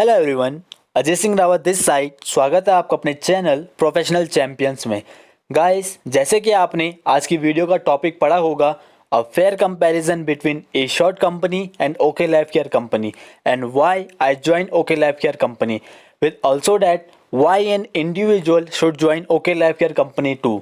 Hello everyone, Ajay Singh Rawat this side. स्वागत है आपका अपने चैनल प्रोफेशनल चैंपियंस में। गाइस, जैसे कि आपने आज की वीडियो का टॉपिक पढ़ा होगा, a fair comparison between a short company and OK Life Care company and why I join OK Life Care company with also that why an individual should join OK Life Care company too.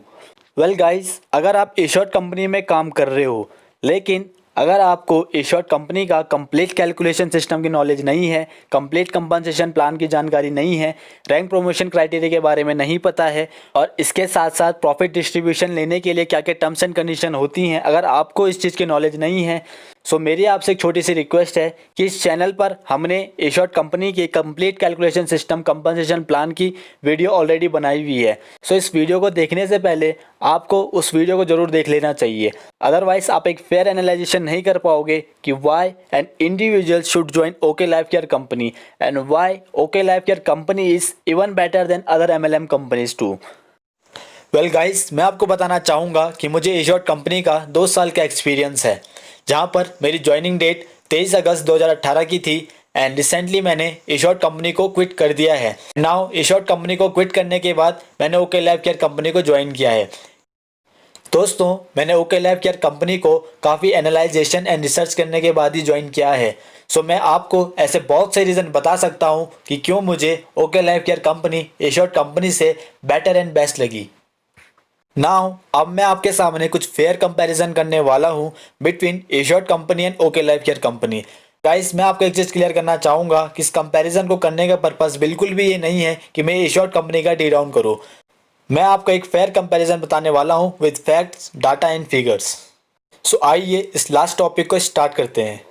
Well guys, अगर आप ए short company में काम कर रहे हो लेकिन अगर आपको ए शॉर्ट कंपनी का कंप्लीट कैलकुलेशन सिस्टम की नॉलेज नहीं है, कंप्लीट कंपनसेशन प्लान की जानकारी नहीं है, रैंक प्रमोशन क्राइटेरिया के बारे में नहीं पता है और इसके साथ साथ प्रॉफिट डिस्ट्रीब्यूशन लेने के लिए क्या क्या टर्म्स एंड कंडीशन होती हैं, अगर आपको इस चीज़ की नॉलेज नहीं है, सो मेरी आपसे एक छोटी सी रिक्वेस्ट है कि इस चैनल पर हमने ए शॉर्ट कंपनी के complete calculation system compensation plan की वीडियो ऑलरेडी बनाई हुई है। सो इस वीडियो को देखने से पहले आपको उस वीडियो को ज़रूर देख लेना चाहिए, अदरवाइज आप एक फेयर एनालाइजेशन नहीं कर पाओगे कि why an individual should join OK Life Care company and why OK Life Care company is even better than other MLM companies too. Well guys, मैं आपको बताना चाहूँगा कि मुझे ए शॉर्ट कंपनी का 2 साल का एक्सपीरियंस है, जहाँ पर मेरी ज्वाइनिंग डेट 23 अगस्त 2018 की थी एंड रिसेंटली मैंने ए शॉर्ट कंपनी को क्विट कर दिया है। नाउ ए शॉर्ट कंपनी को क्विट करने के बाद मैंने ओके लाइफ केयर कंपनी को ज्वाइन किया है। दोस्तों, मैंने ओके लाइफ केयर कंपनी को काफ़ी एनालाइजेशन एंड रिसर्च करने के बाद ही ज्वाइन किया है। सो मैं आपको ऐसे बहुत से रीज़न बता सकता हूँ कि क्यों मुझे ओके लाइफ केयर कंपनी ए शॉर्ट कंपनी से बेटर एंड बेस्ट लगी। नाउ अब मैं आपके सामने कुछ फेयर कंपैरिजन करने वाला हूँ between a short company and OK Life Care company. Guys, मैं आपको एक चीज़ क्लियर करना चाहूँगा कि इस कंपैरिजन को करने का पर्पस बिल्कुल भी ये नहीं है कि मैं ए शॉर्ट कंपनी का डी डाउन करूँ। मैं आपको एक फेयर कंपैरिजन बताने वाला हूँ with facts, data and figures. So आइए इस लास्ट टॉपिक को स्टार्ट करते हैं।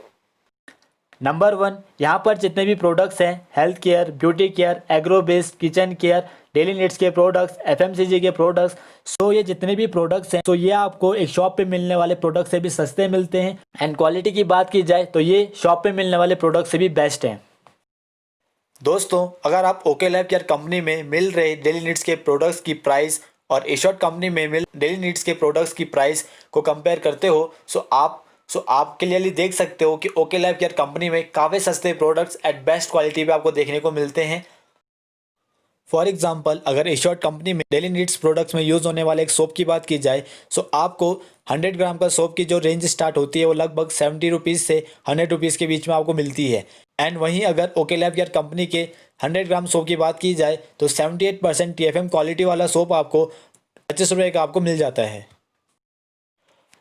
नंबर 1, यहाँ पर जितने भी प्रोडक्ट्स हैं, health care, beauty care, agro based, kitchen care, daily needs के प्रोडक्ट्स, एफएमसीजी के प्रोडक्ट्स, सो ये जितने भी प्रोडक्ट्स हैं, तो ये आपको एक शॉप पे मिलने वाले प्रोडक्ट से भी सस्ते मिलते हैं एंड क्वालिटी की बात की जाए तो ये शॉप पे मिलने वाले प्रोडक्ट से भी बेस्ट हैं। दोस्तों, अगर आप ओके लाइफ केयर कंपनी में मिल रहे डेली नीड्स के प्रोडक्ट्स की प्राइस और ए शॉर्ट कंपनी में मिल डेली नीड्स के प्रोडक्ट्स की प्राइस को कंपेयर करते हो, सो आप क्लियरली देख सकते हो कि ओके लाइफ केयर कंपनी में काफ़ी सस्ते प्रोडक्ट्स एट बेस्ट क्वालिटी पे आपको देखने को मिलते हैं। फॉर एग्जाम्पल, अगर ए शॉर्ट कंपनी में डेली नीड्स प्रोडक्ट्स में यूज़ होने वाले एक सोप की बात की जाए, सो आपको 100 ग्राम का सोप की जो रेंज स्टार्ट होती है वो लगभग 70 रुपीज़ से 100 रुपीज़ के बीच में आपको मिलती है। एंड वहीं अगर ओके लाइफ केयर कंपनी के 100 ग्राम सोप की बात की जाए तो 78% TFM क्वालिटी वाला सोप आपको 25 रुपये का आपको मिल जाता है।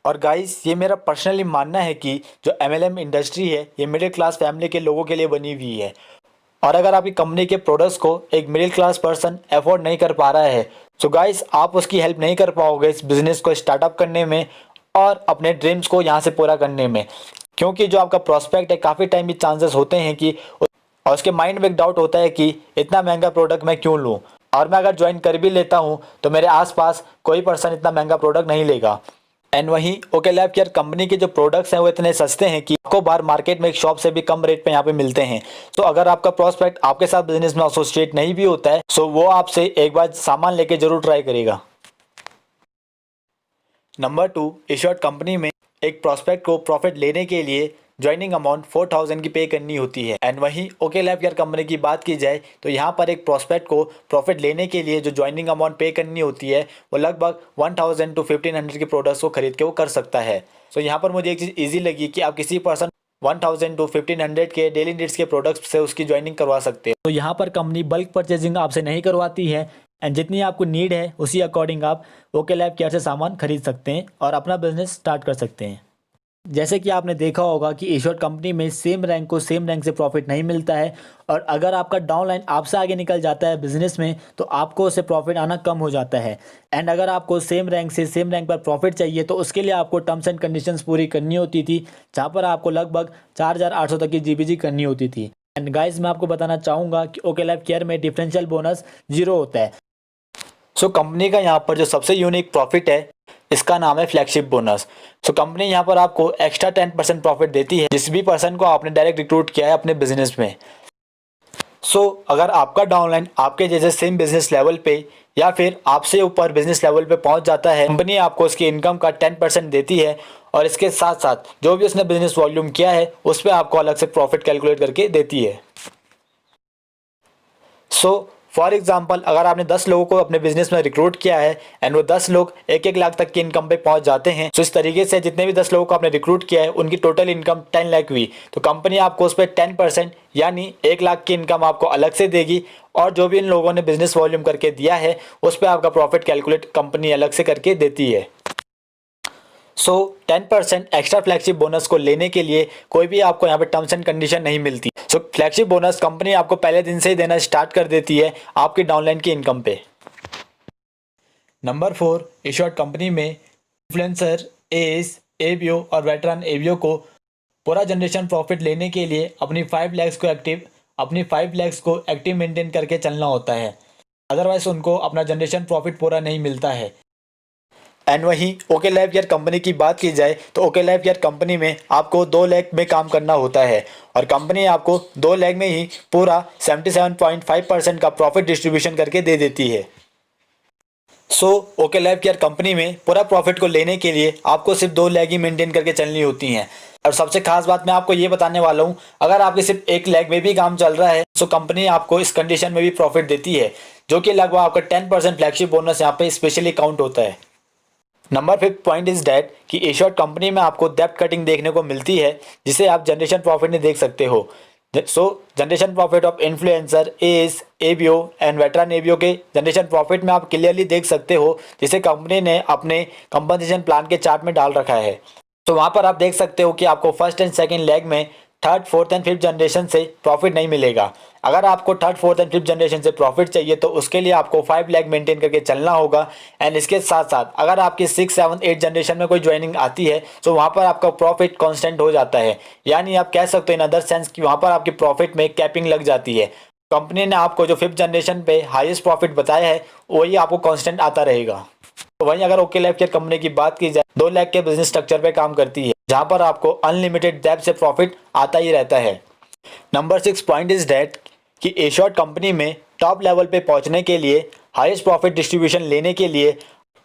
और गाइस, ये मेरा पर्सनली मानना है कि जो MLM इंडस्ट्री है ये मिडिल क्लास फैमिली के लोगों के लिए बनी हुई है और अगर आपकी कंपनी के प्रोडक्ट्स को एक मिडिल क्लास पर्सन अफोर्ड नहीं कर पा रहा है, सो गाइस आप उसकी हेल्प नहीं कर पाओगे इस बिज़नेस को स्टार्टअप करने में और अपने ड्रीम्स को यहाँ से पूरा करने में, क्योंकि जो आपका प्रॉस्पेक्ट है काफ़ी टाइम भी चांसेस होते हैं कि और उसके माइंड में एक डाउट होता है कि इतना महंगा प्रोडक्ट मैं क्यों लूँ, और मैं अगर ज्वाइन कर भी लेता हूँ तो मेरे आसपास कोई पर्सन इतना महंगा प्रोडक्ट नहीं लेगा। एंड वहीं ओके लाइफ केयर कंपनी के जो प्रोडक्ट्स हैं वो इतने सस्ते हैं कि आपको बाहर मार्केट में एक शॉप से भी कम रेट पे यहाँ पे मिलते हैं। तो अगर आपका प्रॉस्पेक्ट आपके साथ बिजनेस में एसोसिएट नहीं भी होता है, सो वो आपसे एक बार सामान लेके जरूर ट्राई करेगा। नंबर 2, ए शॉर्ट कंपनी में एक प्रॉस्पेक्ट को प्रॉफिट लेने के लिए ज्वाइनिंग अमाउंट 4000 की पे करनी होती है। एंड वहीं ओके लाइफ केयर कंपनी की बात की जाए तो यहाँ पर एक प्रॉस्पेक्ट को प्रॉफिट लेने के लिए जो ज्वाइनिंग अमाउंट पे करनी होती है वो लगभग 1000 to 1500 के प्रोडक्ट्स को खरीद के वो कर सकता है। सो यहाँ पर मुझे एक चीज़ ईजी लगी कि आप किसी पर्सन 1000 to 1500 के डेली नीड्स के प्रोडक्ट्स से उसकी ज्वाइनिंग करवा सकते हैं। तो यहाँ पर कंपनी बल्क परचेजिंग आपसे नहीं करवाती है एंड जितनी आपको नीड है उसी अकॉर्डिंग आप ओके लाइफ केयर से सामान खरीद सकते हैं और अपना बिजनेस स्टार्ट कर सकते हैं। जैसे कि आपने देखा होगा कि ए शॉर्ट कंपनी में सेम रैंक को सेम रैंक से प्रॉफिट नहीं मिलता है और अगर आपका डाउनलाइन आपसे आगे निकल जाता है बिजनेस में तो आपको उससे प्रॉफिट आना कम हो जाता है। एंड अगर आपको सेम रैंक से सेम रैंक पर प्रॉफिट चाहिए तो उसके लिए आपको टर्म्स एंड कंडीशंस पूरी करनी होती थी, जहाँ पर आपको लगभग 4800 तक की GBG करनी होती थी। एंड गाइस, मैं आपको बताना चाहूँगा कि ओके लाइफ केयर में डिफरेंशियल बोनस 0 होता है। सो कंपनी का यहाँ पर जो सबसे यूनिक प्रॉफिट है इसका नाम है फ्लैगशिप बोनस। सो कंपनी यहाँ पर आपको एक्स्ट्रा 10% प्रॉफिट देती है जिस भी पर्सन को आपने डायरेक्ट रिक्रूट किया है अपने बिजनेस में। सो अगर आपका डाउनलाइन आपके जैसे सेम बिजनेस लेवल पे या फिर आपसे ऊपर बिजनेस लेवल पे पहुंच जाता है, कंपनी आपको उसकी इनकम का 10% देती है और इसके साथ साथ जो भी उसने बिजनेस वॉल्यूम किया है उस पर आपको अलग से प्रॉफिट कैलकुलेट करके देती है। सो फॉर एग्जाम्पल अगर आपने 10 लोगों को अपने बिजनेस में रिक्रूट किया है एंड वो 10 लोग 1-1 लाख तक की इनकम पे पहुंच जाते हैं, तो इस तरीके से जितने भी 10 लोगों को आपने रिक्रूट किया है उनकी टोटल इनकम 10 लाख हुई, तो कंपनी आपको उस पर 10% यानी 1 लाख की इनकम आपको अलग से देगी, और जो भी इन लोगों ने बिजनेस वॉल्यूम करके दिया है उस पर आपका प्रॉफिट कैलकुलेट कंपनी अलग से करके देती है। सो 10% एक्स्ट्रा फ्लैगशिप बोनस को लेने के लिए कोई भी आपको यहाँ पे टर्म्स एंड कंडीशन नहीं मिलती। सो फ्लैगशिप बोनस कंपनी आपको पहले दिन से ही देना स्टार्ट कर देती है आपकी डाउनलाइन की इनकम पे। नंबर 4, एश्योर्ड कंपनी में इन्फ्लुएंसर, एस, एबीओ और वेटरन एबीओ को पूरा जनरेशन प्रॉफिट लेने के लिए अपनी 5 लैक्स को एक्टिव मेंटेन करके चलना होता है, अदरवाइज उनको अपना जनरेशन प्रॉफिट पूरा नहीं मिलता है। एंड वहीं ओके लाइफ केयर कंपनी की बात की जाए तो ओके लाइफ केयर कंपनी में आपको 2 लाख में काम करना होता है और कंपनी आपको 2 लाख में ही पूरा 77.5% का प्रॉफिट डिस्ट्रीब्यूशन करके दे देती है। So okay Life Care company में पूरा प्रॉफिट को लेने के लिए आपको सिर्फ 2 लाख ही मेंटेन करके चलनी होती हैं। और सबसे खास बात मैं आपको ये बताने वाला हूँ, अगर आपके सिर्फ 1 लाख में भी काम चल रहा है तो कंपनी आपको इस कंडीशन में भी प्रॉफिट देती है, जो कि लगभग आपका 10% फ्लैगशिप बोनस यहाँ पे स्पेशली काउंट होता है। नंबर 5 पॉइंट इज डैट कि एश्योर्ड कंपनी में आपको डेप्ट कटिंग देखने को मिलती है, जिसे आप जनरेशन प्रॉफिट में देख सकते हो। सो generation profit of influencer, S, ABO and veteran ABO के जनरेशन प्रॉफिट में आप क्लियरली देख सकते हो, जिसे कंपनी ने अपने कंपनसेशन प्लान के चार्ट में डाल रखा है। तो वहाँ पर आप देख सकते हो कि आपको फर्स्ट एंड सेकेंड लेग में third, fourth and fifth generation से प्रॉफिट नहीं मिलेगा। अगर आपको third, fourth and fifth generation से प्रॉफिट चाहिए तो उसके लिए आपको 5 लाख मेंटेन करके चलना होगा। एंड इसके साथ साथ अगर आपकी 6, 7, 8 जनरेशन में कोई ज्वाइनिंग आती है तो वहाँ पर आपका प्रॉफिट कांस्टेंट हो जाता है, यानी आप कह सकते हो इन अदर सेंस कि वहाँ पर आपकी प्रॉफिट में कैपिंग लग जाती है। कंपनी ने आपको जो फिफ्थ जनरेशन पे हाईएस्ट प्रॉफिट बताया है वही आपको कांस्टेंट आता रहेगा। तो वहीं अगर ओके लाइफ केयर कंपनी की बात की जाए, 2 लाख के बिजनेस स्ट्रक्चर पे काम करती है, जहां पर आपको अनलिमिटेड डेप्थ से प्रॉफिट आता ही रहता है। नंबर 6 पॉइंट इज डैट कि एश्योर्ड कंपनी में टॉप लेवल पे पहुंचने के लिए, हाईएस्ट प्रॉफिट डिस्ट्रीब्यूशन लेने के लिए,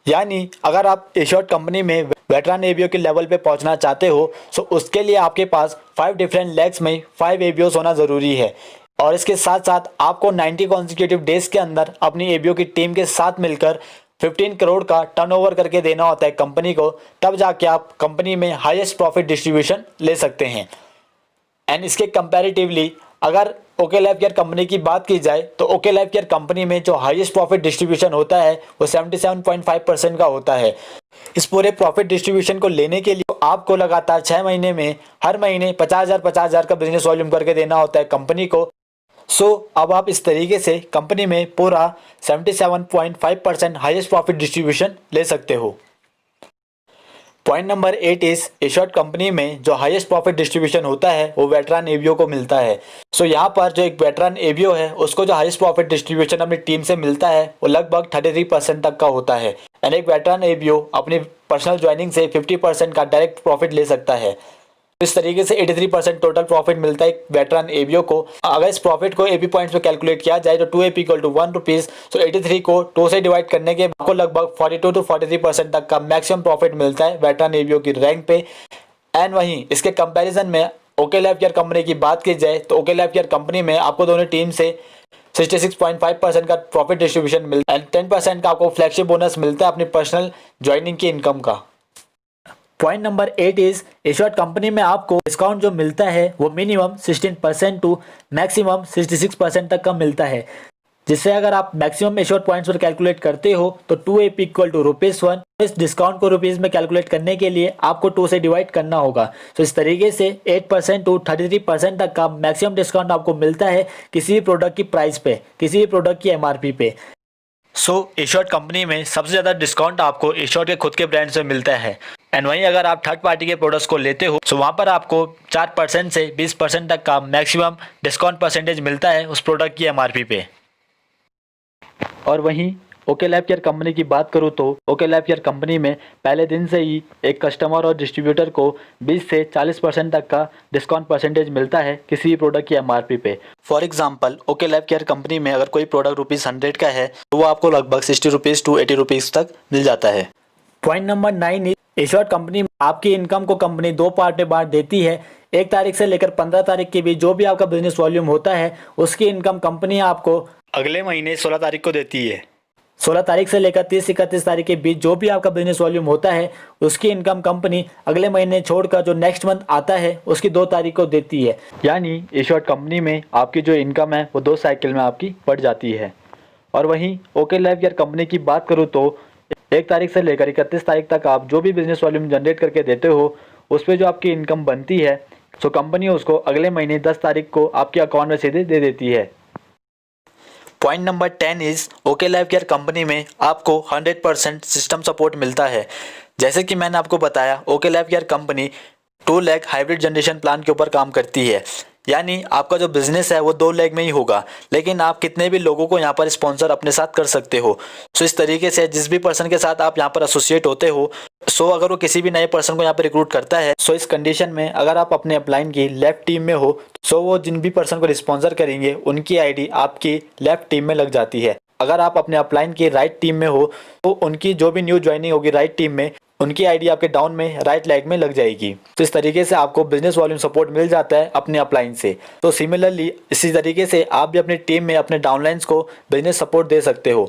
यानी अगर आप एश्योर्ड कंपनी में वेटरन एबीओ के लेवल पे पहुंचना चाहते हो तो उसके लिए आपके पास 5 डिफरेंट लेग्स में 5 एबीओस होना ज़रूरी है। और इसके साथ साथ आपको 90 कॉन्सिक्यूटिव डेज के अंदर अपनी एबीओ की टीम के साथ मिलकर 15 करोड़ का टर्नओवर करके देना होता है कंपनी को, तब जाके आप कंपनी में हाईएस्ट प्रॉफिट डिस्ट्रीब्यूशन ले सकते हैं। एंड इसके कंपैरेटिवली अगर ओके लाइफ केयर कंपनी की बात की जाए तो ओके लाइफ केयर कंपनी में जो हाईएस्ट प्रॉफिट डिस्ट्रीब्यूशन होता है वो 77.5% का होता है। इस पूरे प्रॉफिट डिस्ट्रीब्यूशन को लेने के लिए आपको लगातार 6 महीने में हर महीने 50,000 का बिजनेस वॉल्यूम करके देना होता है कंपनी को। अब आप इस तरीके से कंपनी में पूरा 77.5% हाईएस्ट प्रॉफिट डिस्ट्रीब्यूशन ले सकते हो। Point number 8 is assured company में जो हाईएस्ट प्रॉफिट डिस्ट्रीब्यूशन होता है वो वेटरन एबीओ को मिलता है। यहाँ पर जो एक वेटरन एबीओ है उसको जो हाईएस्ट प्रॉफिट डिस्ट्रीब्यूशन अपनी टीम से मिलता है वो लगभग 33% तक का होता है। एंड एक वेटरन एबीओ अपनी पर्सनल ज्वाइनिंग से 50% का डायरेक्ट प्रॉफिट ले सकता है। इस तरीके से 83% टोटल प्रॉफिट मिलता है वेटरन एबीओ को। अगर इस प्रॉफिट को एपी पॉइंट्स में कैलकुलेट किया जाए तो 2AP इक्वल टू 1 रुपीज़, तो 83 को 2 से डिवाइड करने के आपको लगभग 42 to 43% तक का मैक्सिमम प्रॉफिट मिलता है वेटरन एबीओ की रैंक पे। एंड वहीं इसके कंपैरिजन में ओके लाइफ केयर कंपनी की बात की जाए तो ओके लाइफ केयर कंपनी में आपको दोनों टीम से 66.5% का प्रॉफिट डिस्ट्रीब्यूशन मिलता है एंड 10% का आपको फ्लैगशिप बोनस मिलता है अपनी पर्सनल ज्वाइनिंग की इनकम का। Point number 8 is assured company में आपको डिस्काउंट जो मिलता है वो मिनिमम 16% टू मैक्सिमम 66% तक का मिलता है, जिससे अगर आप मैक्सिमम एश्योर्ड पॉइंट्स पर कैलकुलेट करते हो तो 2AP इक्वल टू ₹1। इस डिस्काउंट को रुपीज़ में कैलकुलेट करने के लिए आपको 2 से डिवाइड करना होगा। तो इस तरीके से 8% टू 33% तक का मैक्सिमम डिस्काउंट आपको मिलता है किसी भी प्रोडक्ट की प्राइस पे, किसी भी प्रोडक्ट की MRP पे। एश्योर्ड कंपनी में सबसे ज़्यादा डिस्काउंट आपको एश्योर्ड के खुद के ब्रांड से मिलता है। एंड वहीं अगर आप थर्ड पार्टी के प्रोडक्ट्स को लेते हो तो वहाँ पर आपको 4% से 20% तक का मैक्सिमम डिस्काउंट परसेंटेज मिलता है उस प्रोडक्ट की MRP पे। और वहीं ओके लाइफ केयर कंपनी की बात करूँ तो ओके लाइफ केयर कंपनी में पहले दिन से ही एक कस्टमर और डिस्ट्रीब्यूटर को 20 से 40% तक का डिस्काउंट परसेंटेज मिलता है किसी भी प्रोडक्ट की MRP पे। For example okay Life Care company में अगर कोई प्रोडक्ट ₹100 का है तो वो आपको लगभग 60 रुपीज़ टू 80 रुपीज़ तक मिल जाता है। पॉइंट नंबर 9 एश्योर्ड कंपनी आपकी इनकम को कंपनी 2 पार्ट में बांट देती है। 1 तारीख से लेकर 15 तारीख के बीच जो भी आपका बिजनेस वॉल्यूम होता है उसकी इनकम कंपनी आपको अगले महीने 16 तारीख को देती है। 16 तारीख से लेकर 30-31 तारीख के बीच जो भी आपका बिजनेस वॉल्यूम होता है उसकी इनकम कंपनी अगले महीने छोड़कर जो नेक्स्ट मंथ आता है उसकी 2 तारीख को देती है। यानी एश्योर्ड कंपनी में आपकी जो इनकम है वो 2 साइकिल में आपकी बढ़ जाती है। और वहीं ओके लाइफ केयर कंपनी की बात करूँ तो 1 तारीख से लेकर 31 तारीख तक आप जो भी बिजनेस वॉल्यूम जनरेट करके देते हो उस पर जो आपकी इनकम बनती है सो कंपनी उसको अगले महीने 10 तारीख को आपके अकाउंट में सीधे दे देती है। Point number 10 is okay Life Care company में आपको 100% सिस्टम सपोर्ट मिलता है। जैसे कि मैंने आपको बताया okay Life Care company 2 leg hybrid generation plan के ऊपर काम करती है। यानी आपका जो बिजनेस है वो 2 लेग में ही होगा, लेकिन आप कितने भी लोगों को यहाँ पर स्पॉन्सर अपने साथ कर सकते हो। सो इस तरीके से जिस भी पर्सन के साथ आप यहाँ पर एसोसिएट होते हो सो अगर वो किसी भी नए पर्सन को यहाँ पर रिक्रूट करता है सो इस कंडीशन में अगर आप अपने अपलाइन की लेफ्ट टीम में हो सो वो जिन भी पर्सन को स्पॉन्सर करेंगे उनकी आईडी आपकी लेफ्ट टीम में लग जाती है। अगर आप अपने अपलाइन की राइट टीम में हो तो उनकी जो भी न्यू ज्वाइनिंग होगी राइट टीम में उनकी आईडी आपके डाउन में राइट लेग में लग जाएगी। तो इस तरीके से आपको बिजनेस वॉल्यूम सपोर्ट मिल जाता है अपने अपलाइन से। तो सिमिलरली इसी तरीके से आप भी अपनी टीम में अपने डाउनलाइंस को बिजनेस सपोर्ट दे सकते हो।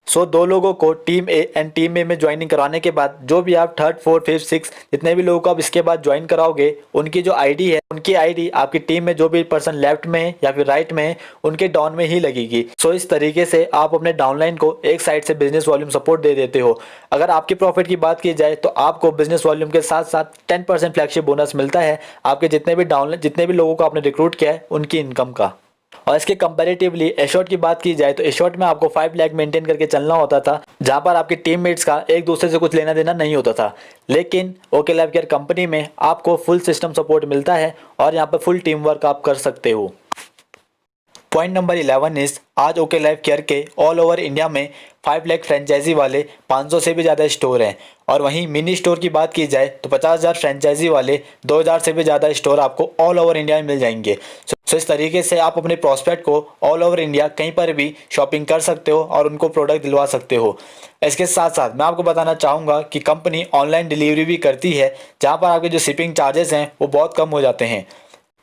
सो 2 लोगों को टीम ए एंड टीम ए में ज्वाइनिंग कराने के बाद जो भी आप 3rd 4th 5th 6th जितने भी लोगों को आप इसके बाद ज्वाइन कराओगे उनकी जो आईडी है उनकी आईडी आपकी टीम में जो भी पर्सन लेफ्ट में है या फिर राइट में है उनके डाउन में ही लगेगी। सो इस तरीके से आप अपने डाउनलाइन को एक साइड से बिजनेस वॉल्यूम सपोर्ट दे देते हो। अगर आपकी प्रॉफिट की बात की जाए तो आपको बिजनेस वॉल्यूम के साथ साथ 10% फ्लैगशिप बोनस मिलता है आपके जितने भी लोगों को आपने रिक्रूट किया है उनकी इनकम का। और इसके कंपैरेटिवली एश्योर्ड की बात की जाए तो एश्योर्ड में आपको 5 लाख मेंटेन करके चलना होता था, जहां पर आपके टीममेट्स का एक दूसरे से कुछ लेना देना नहीं होता था। लेकिन ओके लाइफ केयर कंपनी में आपको फुल सिस्टम सपोर्ट मिलता है और यहां पर फुल टीम वर्क आप कर सकते हो। पॉइंट नंबर 11 इज आज ओके लाइफ केयर के ऑल ओवर इंडिया में 5 लाख फ्रेंचाइजी वाले 500 से भी ज़्यादा स्टोर हैं। और वहीं मिनी स्टोर की बात की जाए तो 50,000 फ्रेंचाइजी वाले 2,000 से भी ज़्यादा स्टोर आपको ऑल ओवर इंडिया में मिल जाएंगे। सो इस तरीके से आप अपने प्रॉस्पेक्ट को ऑल ओवर इंडिया कहीं पर भी शॉपिंग कर सकते हो और उनको प्रोडक्ट दिलवा सकते हो। इसके साथ साथ मैं आपको बताना चाहूँगा कि कंपनी ऑनलाइन डिलीवरी भी करती है, जहाँ पर आपके जो शिपिंग चार्जेस हैं वो बहुत कम हो जाते हैं।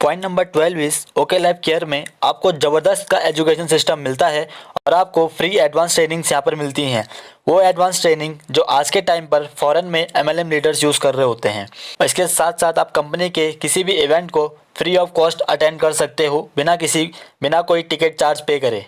Point number 12 is okay Life care में आपको ज़बरदस्त का एजुकेशन सिस्टम मिलता है और आपको फ्री एडवांस ट्रेनिंग्स यहाँ पर मिलती हैं। वो एडवांस ट्रेनिंग जो आज के टाइम पर फॉरेन में MLM लीडर्स यूज़ कर रहे होते हैं। इसके साथ साथ आप कंपनी के किसी भी इवेंट को फ्री ऑफ कॉस्ट अटेंड कर सकते हो बिना कोई टिकट चार्ज पे करे।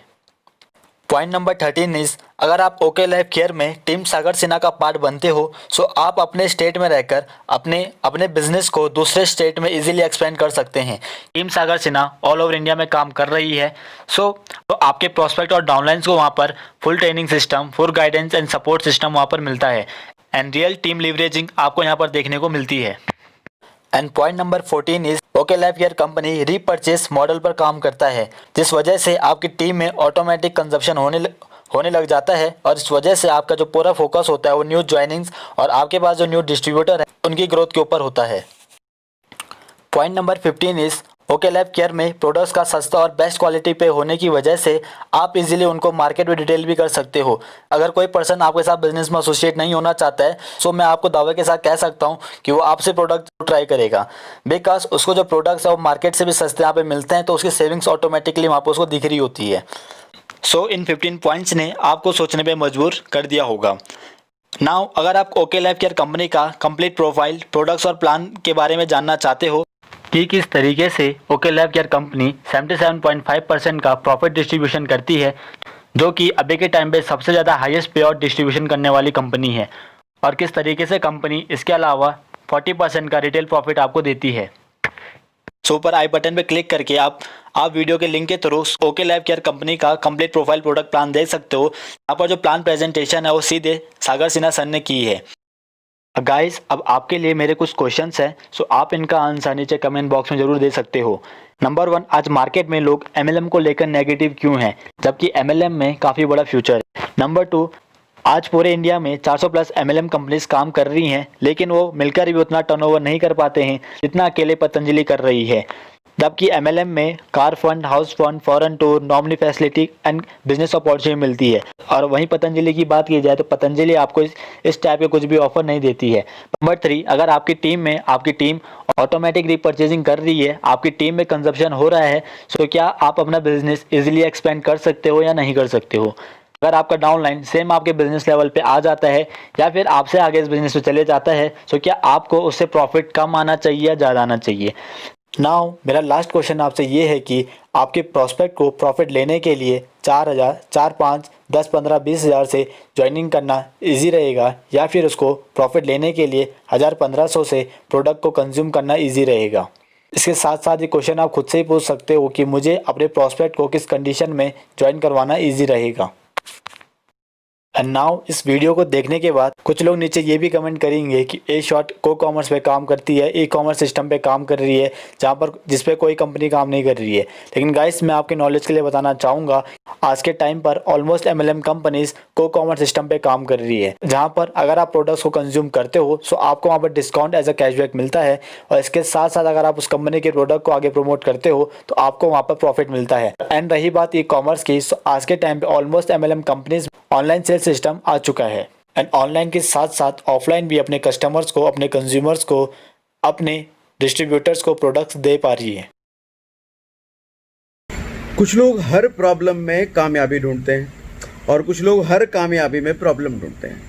पॉइंट नंबर 13 इज अगर आप ओके लाइफ केयर में टीम सागर सिन्हा का पार्ट बनते हो सो आप अपने स्टेट में रहकर अपने बिजनेस को दूसरे स्टेट में इजीली एक्सपेंड कर सकते हैं। टीम सागर सिन्हा ऑल ओवर इंडिया में काम कर रही है। तो आपके प्रोस्पेक्ट और डाउनलाइंस को वहाँ पर full training system, full guidance and support system वहाँ पर मिलता है एंड रियल टीम लीवरेजिंग आपको यहाँ पर देखने को मिलती है। And point number 14 is okay Life Care company repurchase model पर काम करता है, जिस वजह से आपकी टीम में ऑटोमेटिक कंजप्शन होने लग जाता है और इस वजह से आपका जो पूरा फोकस होता है वो न्यू ज्वाइनिंग्स और आपके पास जो न्यू डिस्ट्रीब्यूटर है उनकी ग्रोथ के ऊपर होता है। Point number 15 is okay Life care में प्रोडक्ट्स का सस्ता और बेस्ट क्वालिटी पे होने की वजह से आप इजीली उनको मार्केट में डिटेल भी कर सकते हो। अगर कोई पर्सन आपके साथ बिजनेस में एसोसिएट नहीं होना चाहता है सो मैं आपको दावे के साथ कह सकता हूँ कि वो आपसे प्रोडक्ट ट्राई करेगा, बिकॉज उसको जो प्रोडक्ट्स है वो मार्केट से भी सस्ते यहाँ पे मिलते हैं, तो उसकी सेविंग्स ऑटोमेटिकली वहाँ पर उसको दिख रही होती है। सो इन 15 पॉइंट्स ने आपको सोचने पर मजबूर कर दिया होगा। नाउ अगर आप ओके लाइफ केयर कंपनी का कंप्लीट प्रोफाइल, प्रोडक्ट्स और प्लान के बारे में जानना चाहते हो कि किस तरीके से ओके लाइफ केयर कंपनी 77.5% का प्रॉफिट डिस्ट्रीब्यूशन करती है, जो कि अभी के टाइम पे सबसे ज़्यादा हाईएस्ट पे आउट डिस्ट्रीब्यूशन करने वाली कंपनी है, और किस तरीके से कंपनी इसके अलावा 40% का रिटेल प्रॉफिट आपको देती है। सो ऊपर आई बटन पे क्लिक करके आप वीडियो के लिंक के through okay Life Care company का कंप्लीट प्रोफाइल प्रोडक्ट प्लान देख सकते हो। यहाँ पर जो प्लान प्रेजेंटेशन है वो सीधे सागर सिन्हा सर ने की है। गाइस अब आपके लिए मेरे कुछ क्वेश्चंस हैं, सो आप इनका आंसर नीचे कमेंट बॉक्स में जरूर दे सकते हो। नंबर 1, आज मार्केट में लोग MLM को लेकर नेगेटिव क्यों हैं, जबकि MLM में काफ़ी बड़ा फ्यूचर है। नंबर 2, आज पूरे इंडिया में 400 प्लस MLM कंपनीज काम कर रही हैं, लेकिन वो मिलकर भी उतना टर्नओवर नहीं कर पाते हैं जितना अकेले पतंजलि कर रही है। जबकि MLM में car fund, house fund, foreign tour, nominee facility and business opportunity मिलती है। और वहीं पतंजलि की बात की जाए तो पतंजलि आपको इस टाइप के कुछ भी ऑफर नहीं देती है। नंबर 3, अगर आपकी टीम ऑटोमेटिक रीपर्चेजिंग कर रही है, आपकी टीम में कंजप्शन हो रहा है, सो क्या आप अपना बिजनेस इजीली एक्सपेंड कर सकते हो या नहीं कर सकते हो। अगर आपका डाउनलाइन सेम आपके बिजनेस लेवल पे आ जाता है या फिर आपसे आगे इस बिजनेस में चले जाता है, सो क्या आपको उससे प्रॉफिट कम आना चाहिए या ज़्यादा आना चाहिए। नाउ मेरा लास्ट क्वेश्चन आपसे ये है कि आपके प्रोस्पेक्ट को प्रॉफिट लेने के लिए 4,000, 4, 5, 10, 15, 20,000 से ज्वाइनिंग करना इजी रहेगा या फिर उसको प्रॉफिट लेने के लिए 1,000-1,500 से प्रोडक्ट को कंज्यूम करना इजी रहेगा। इसके साथ साथ ये क्वेश्चन आप खुद से ही पूछ सकते हो कि मुझे अपने प्रोस्पेक्ट को किस कंडीशन में ज्वाइन करवाना इजी रहेगा। एंड नाउ इस वीडियो को देखने के बाद कुछ लोग नीचे ये भी कमेंट करेंगे कि ए शॉर्ट को कॉमर्स पे काम करती है, ई कॉमर्स सिस्टम पे काम कर रही है, जहाँ पर जिस पे कोई कंपनी काम नहीं कर रही है। लेकिन गाइस मैं आपके नॉलेज के लिए बताना चाहूँगा, आज के टाइम पर ऑलमोस्ट MLM कंपनीज को कॉमर्स सिस्टम पे काम कर रही है, जहाँ पर अगर आप प्रोडक्ट्स को कंज्यूम करते हो सो आपको वहाँ पर डिस्काउंट एज अ कैशबैक मिलता है। और इसके साथ साथ अगर आप उस कंपनी के प्रोडक्ट को आगे प्रमोट करते हो तो आपको वहाँ पर प्रॉफिट मिलता है। एंड रही बात ई कॉमर्स की, आज के टाइम पे almost MLM companies online sale system आ चुका है। एंड ऑनलाइन के साथ साथ ऑफलाइन भी अपने कस्टमर्स को, अपने कंज्यूमर्स को, अपने डिस्ट्रीब्यूटर्स को प्रोडक्ट्स दे पा रही है। कुछ लोग हर प्रॉब्लम में कामयाबी ढूंढते हैं और कुछ लोग हर कामयाबी में प्रॉब्लम ढूंढते हैं।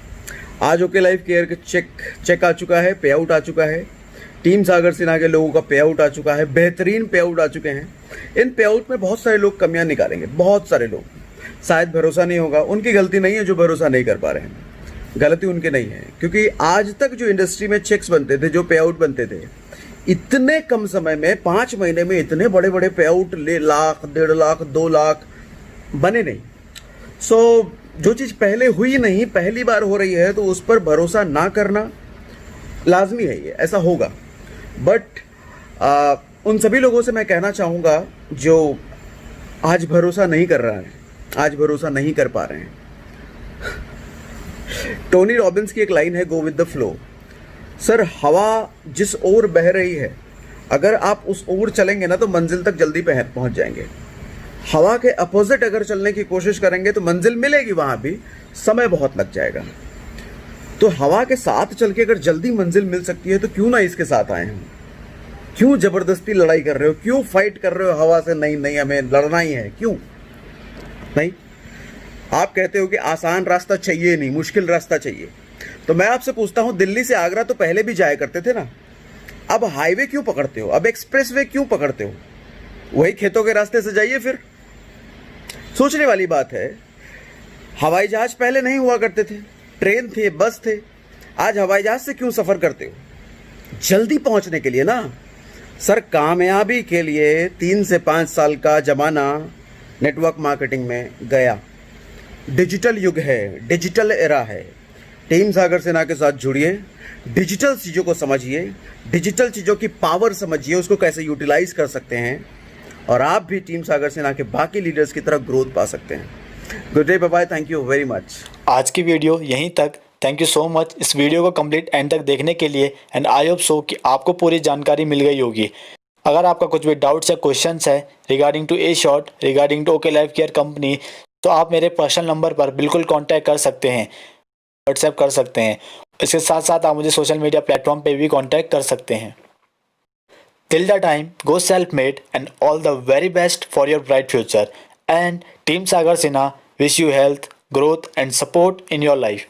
आज ओके लाइफ केयर के चेक आ चुका है, पे आउट आ चुका है। टीम सागर सिन्हा के लोगों का पे आउट आ चुका है, बेहतरीन पे आउट आ चुके हैं। इन पे आउट में बहुत सारे लोग कमियां निकालेंगे, बहुत सारे लोग। शायद भरोसा नहीं होगा, उनकी गलती नहीं है जो भरोसा नहीं कर पा रहे हैं, गलती उनके नहीं है। क्योंकि आज तक जो इंडस्ट्री में चेक्स बनते थे, जो पे आउट बनते थे, इतने कम समय में 5 महीने में इतने बड़े बड़े पे आउट, 1,00,000, 1.5 लाख, 2 लाख बने नहीं। सो जो चीज़ पहले हुई नहीं, पहली बार हो रही है, तो उस पर भरोसा ना करना लाजमी है, ये ऐसा होगा। बट उन सभी लोगों से मैं कहना चाहूँगा जो आज भरोसा नहीं कर रहा है, आज भरोसा नहीं कर पा रहे हैं। टोनी रॉबिन्स की एक लाइन है, go with the flow. Sir, हवा जिस ओर बह रही है, अगर आप उस ओर चलेंगे ना तो मंजिल तक जल्दी पहुंच जाएंगे। हवा के अपोजिट अगर चलने की कोशिश करेंगे तो मंजिल मिलेगी, वहां भी समय बहुत लग जाएगा। तो हवा के साथ चल के अगर जल्दी मंजिल मिल सकती है तो क्यों ना इसके साथ आए हम। क्यों जबरदस्ती लड़ाई कर रहे हो, क्यों फाइट कर रहे हो हवा से, नहीं नहीं हमें लड़ना ही है, क्यों नहीं। आप कहते हो कि आसान रास्ता चाहिए नहीं, मुश्किल रास्ता चाहिए। तो मैं आपसे पूछता हूं, दिल्ली से आगरा तो पहले भी जाया करते थे ना, अब हाईवे क्यों पकड़ते हो, अब एक्सप्रेसवे क्यों पकड़ते हो। वही खेतों के रास्ते से जाइए फिर। सोचने वाली बात है। हवाई जहाज पहले नहीं हुआ करते थे, ट्रेन थे, बस थे, आज हवाई जहाज से क्यों सफर करते हो, जल्दी पहुंचने के लिए ना। सर, कामयाबी के लिए 3 से 5 साल का जमाना नेटवर्क मार्केटिंग में गया। डिजिटल युग है, डिजिटल एरा है। टीम सागर सिन्हा के साथ जुड़िए, डिजिटल चीज़ों को समझिए, डिजिटल चीज़ों की पावर समझिए, उसको कैसे यूटिलाइज कर सकते हैं, और आप भी टीम सागर सिन्हा के बाकी लीडर्स की तरह ग्रोथ पा सकते हैं। Good day, bye bye, thank you very much. आज की वीडियो यहीं तक। थैंक यू सो मच इस वीडियो को कंप्लीट एंड तक देखने के लिए। एंड आई होप सो कि आपको पूरी जानकारी मिल गई होगी। अगर आपका कुछ भी डाउट्स या क्वेश्चंस है regarding to a short, regarding to OK Life Care company, तो आप मेरे पर्सनल नंबर पर बिल्कुल कांटेक्ट कर सकते हैं, व्हाट्सएप कर सकते हैं। इसके साथ साथ आप मुझे सोशल मीडिया प्लेटफॉर्म पे भी कांटेक्ट कर सकते हैं। Till the time, go self made and all the very best for your bright future. And team Sagar Sinha wish you health, growth and support in your life.